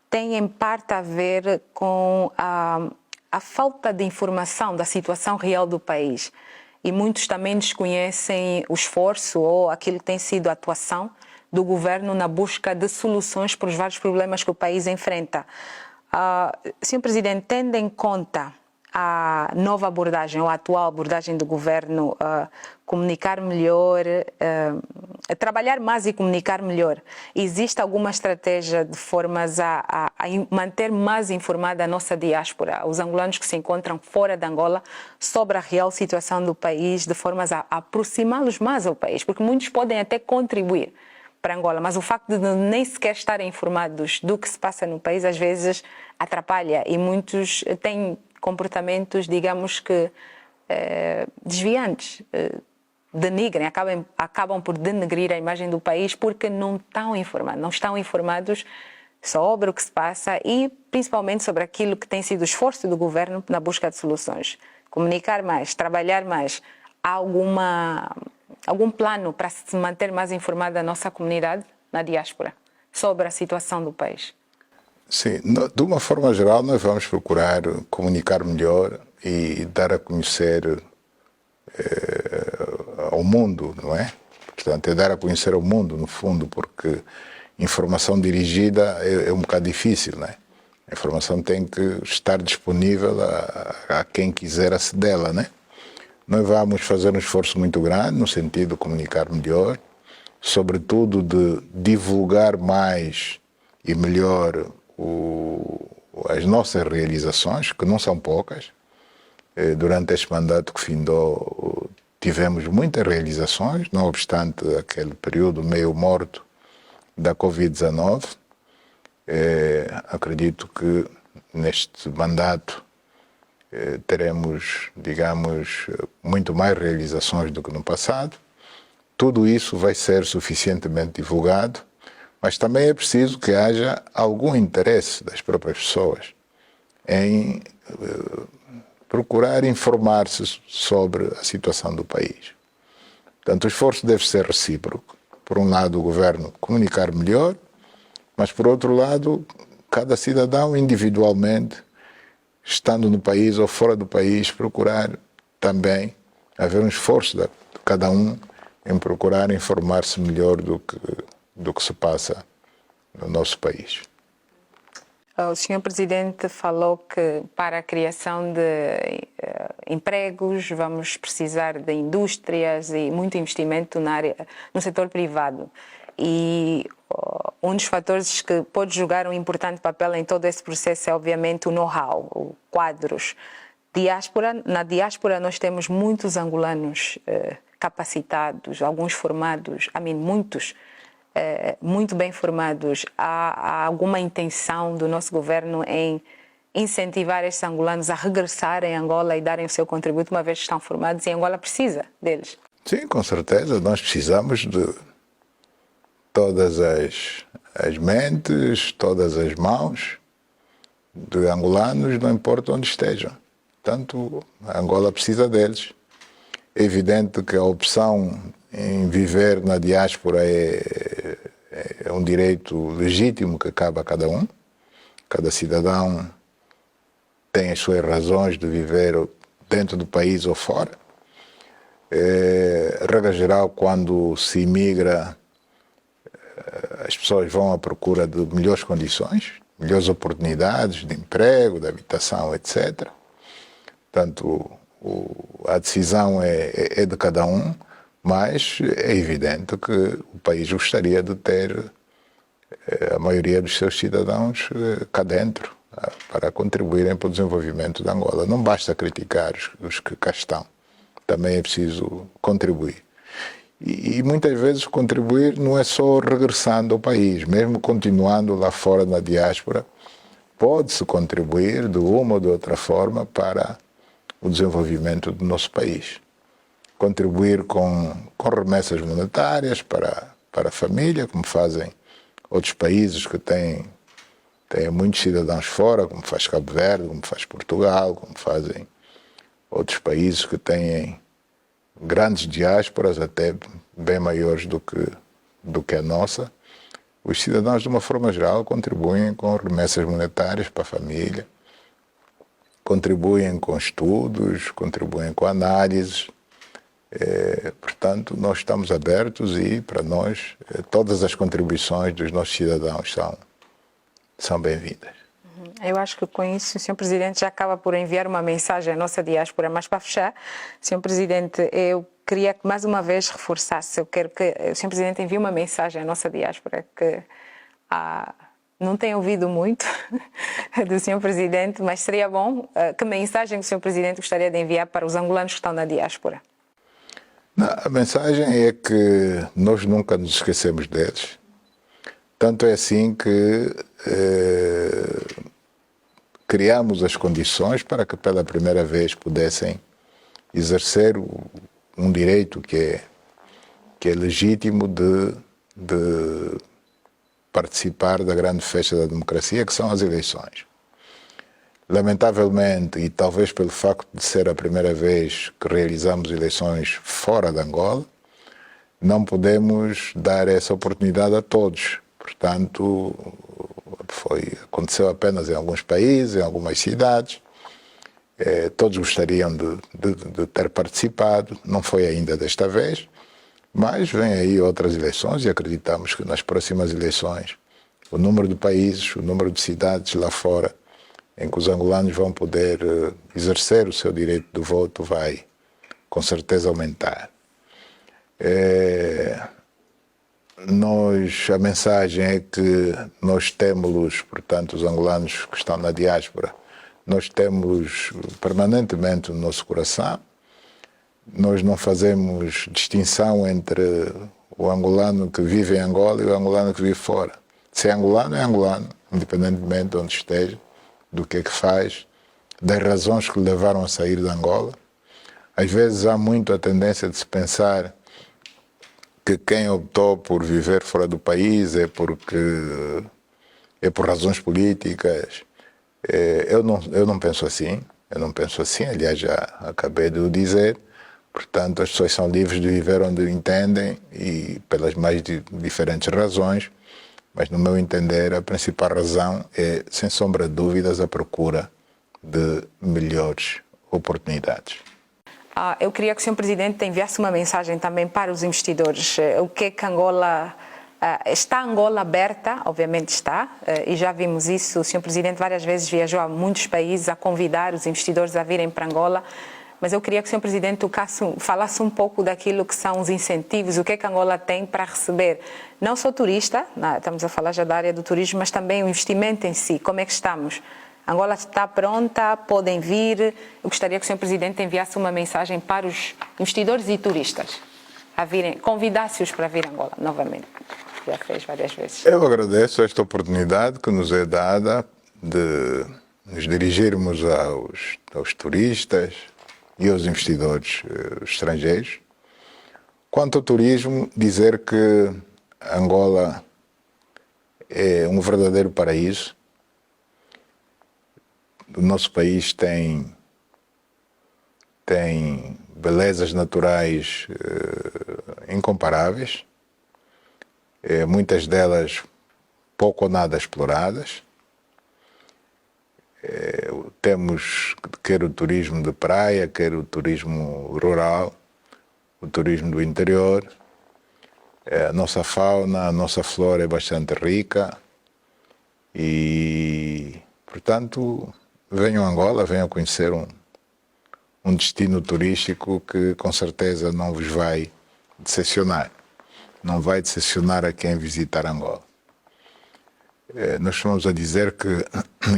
[SPEAKER 1] tem em parte a ver com a falta de informação da situação real do país. E muitos também desconhecem o esforço ou aquilo que tem sido a atuação do governo na busca de soluções para os vários problemas que o país enfrenta. Sr. Presidente, tendo em conta a nova abordagem, ou a atual abordagem do governo, comunicar melhor, trabalhar mais e comunicar melhor, existe alguma estratégia de formas a manter mais informada a nossa diáspora, os angolanos que se encontram fora de Angola, sobre a real situação do país, de formas a aproximá-los mais ao país? Porque muitos podem até contribuir para Angola, mas o facto de nem sequer estarem informados do que se passa no país às vezes atrapalha, e muitos têm comportamentos, digamos que desviantes, denigrem, acabam por denegrir a imagem do país porque não estão informados sobre o que se passa e principalmente sobre aquilo que tem sido o esforço do governo na busca de soluções. Comunicar mais, trabalhar mais. Há algum plano para se manter mais informada a nossa comunidade na diáspora sobre a situação do país?
[SPEAKER 2] Sim, de uma forma geral nós vamos procurar comunicar melhor e dar a conhecer ao mundo, não é? Portanto, é dar a conhecer ao mundo, no fundo, porque informação dirigida é um bocado difícil, não é? A informação tem que estar disponível a quem quiser acedê-la, né? Nós vamos fazer um esforço muito grande no sentido de comunicar melhor, sobretudo de divulgar mais e melhor as nossas realizações, que não são poucas. Durante este mandato que findou, tivemos muitas realizações, não obstante aquele período meio morto da Covid-19. Acredito que neste mandato teremos, digamos, muito mais realizações do que no passado. Tudo isso vai ser suficientemente divulgado, mas também é preciso que haja algum interesse das próprias pessoas em procurar informar-se sobre a situação do país. Portanto, o esforço deve ser recíproco. Por um lado, o governo comunicar melhor, mas por outro lado, cada cidadão individualmente, estando no país ou fora do país, procurar também haver um esforço de cada um em procurar informar-se melhor do que se passa no nosso país.
[SPEAKER 1] O Sr. Presidente falou que para a criação de empregos vamos precisar de indústrias e muito investimento no setor privado. E um dos fatores que pode jogar um importante papel em todo esse processo é, obviamente, o know-how, quadros. Na diáspora nós temos muitos angolanos capacitados, alguns formados, muitos muito bem formados. Há alguma intenção do nosso governo em incentivar estes angolanos a regressarem a Angola e darem o seu contributo, uma vez que estão formados, e Angola precisa deles?
[SPEAKER 2] Sim, com certeza. Nós precisamos de todas as mentes, todas as mãos de angolanos, não importa onde estejam. Portanto, a Angola precisa deles. É evidente que a opção em viver na diáspora é um direito legítimo que cabe a cada um. Cada cidadão tem as suas razões de viver dentro do país ou fora. Regra geral, quando se imigra, as pessoas vão à procura de melhores condições, melhores oportunidades de emprego, de habitação, etc. Portanto, a decisão é de cada um, mas é evidente que o país gostaria de ter a maioria dos seus cidadãos cá dentro, para contribuírem para o desenvolvimento de Angola. Não basta criticar os que cá estão, também é preciso contribuir. E muitas vezes contribuir não é só regressando ao país, mesmo continuando lá fora na diáspora, pode-se contribuir de uma ou de outra forma para o desenvolvimento do nosso país. Contribuir com remessas monetárias para a família, como fazem outros países que têm muitos cidadãos fora, como faz Cabo Verde, como faz Portugal, como fazem outros países que têm grandes diásporas, até bem maiores do que a nossa. Os cidadãos, de uma forma geral, contribuem com remessas monetárias para a família, contribuem com estudos, contribuem com análises. Portanto, nós estamos abertos e, para nós, todas as contribuições dos nossos cidadãos são bem-vindas.
[SPEAKER 1] Eu acho que com isso o Sr. Presidente já acaba por enviar uma mensagem à nossa diáspora. Mas para fechar, Sr. Presidente, eu queria que mais uma vez reforçasse, eu quero que o Sr. Presidente envie uma mensagem à nossa diáspora que não tem ouvido muito do Sr. Presidente, mas seria bom, que mensagem o Sr. Presidente gostaria de enviar para os angolanos que estão na diáspora?
[SPEAKER 2] A mensagem é que nós nunca nos esquecemos deles. Tanto é assim que criamos as condições para que pela primeira vez pudessem exercer um direito que é legítimo de participar da grande festa da democracia, que são as eleições. Lamentavelmente, e talvez pelo facto de ser a primeira vez que realizamos eleições fora de Angola, não podemos dar essa oportunidade a todos. Portanto, aconteceu apenas em alguns países, em algumas cidades. Todos gostariam de ter participado, não foi ainda desta vez, mas vem aí outras eleições e acreditamos que nas próximas eleições o número de países, o número de cidades lá fora em que os angolanos vão poder exercer o seu direito de voto vai com certeza aumentar. A mensagem é que nós temos, portanto, os angolanos que estão na diáspora, nós temos permanentemente no nosso coração. Nós não fazemos distinção entre o angolano que vive em Angola e o angolano que vive fora. Se é angolano, independentemente de onde esteja, do que faz, das razões que o levaram a sair de Angola. Às vezes há muito a tendência de se pensar que quem optou por viver fora do país é por razões políticas. Eu não penso assim. Aliás, já acabei de o dizer. Portanto, as pessoas são livres de viver onde entendem e pelas mais diferentes razões, mas no meu entender a principal razão é, sem sombra de dúvidas, a procura de melhores oportunidades.
[SPEAKER 1] Eu queria que o Sr. Presidente enviasse uma mensagem também para os investidores. O que é que Angola... Está Angola aberta? Obviamente está, e já vimos isso. O Sr. Presidente várias vezes viajou a muitos países a convidar os investidores a virem para Angola, mas eu queria que o Sr. Presidente falasse um pouco daquilo que são os incentivos, o que é que Angola tem para receber, não só turista, estamos a falar já da área do turismo, mas também o investimento em si. Como é que estamos? Angola está pronta? Podem vir? Eu gostaria que o Sr. Presidente enviasse uma mensagem para os investidores e turistas, a virem, convidasse-os para vir a Angola novamente. Já fez várias vezes.
[SPEAKER 2] Eu agradeço esta oportunidade que nos é dada de nos dirigirmos aos turistas e aos investidores estrangeiros. Quanto ao turismo, dizer que Angola é um verdadeiro paraíso. O nosso país tem belezas naturais incomparáveis, muitas delas pouco ou nada exploradas. Temos quer o turismo de praia, quer o turismo rural, o turismo do interior. A nossa fauna, a nossa flora é bastante rica e, portanto, venham a Angola, venham conhecer um destino turístico que com certeza não vos vai decepcionar. Não vai decepcionar a quem visitar Angola. Nós estamos a dizer que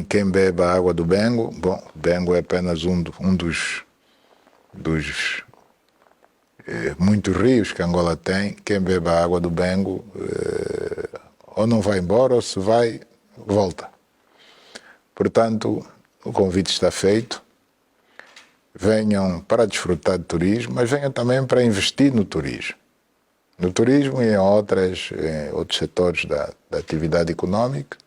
[SPEAKER 2] quem bebe a água do Bengo, bom, Bengo é apenas um dos muitos rios que Angola tem. Quem bebe a água do Bengo ou não vai embora ou se vai, volta. Portanto, o convite está feito. Venham para desfrutar de turismo, mas venham também para investir no turismo. No turismo e em outros setores da atividade econômica.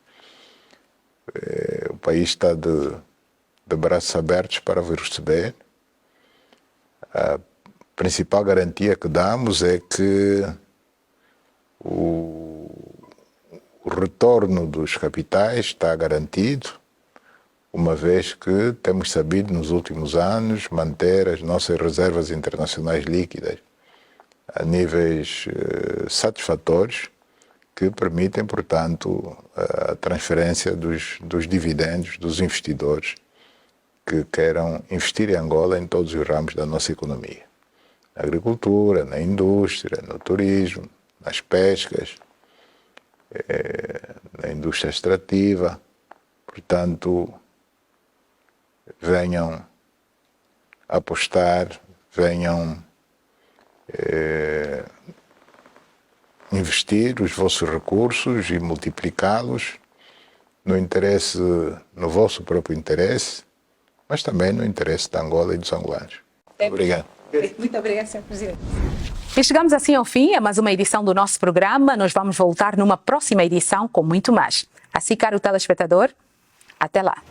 [SPEAKER 2] O país está de braços abertos para vos receber. A principal garantia que damos é que o retorno dos capitais está garantido, uma vez que temos sabido nos últimos anos manter as nossas reservas internacionais líquidas a níveis satisfatórios, que permitem, portanto, a transferência dos dividendos dos investidores que queiram investir em Angola em todos os ramos da nossa economia. Na agricultura, na indústria, no turismo, nas pescas, na indústria extrativa. Portanto, venham apostar, venham investir os vossos recursos e multiplicá-los no vosso próprio interesse, mas também no interesse da Angola e dos angolanos. Obrigado.
[SPEAKER 1] Muito obrigada, Sr. Presidente. E chegamos assim ao fim a mais uma edição do nosso programa. Nós vamos voltar numa próxima edição com muito mais. Assim, caro telespectador, até lá.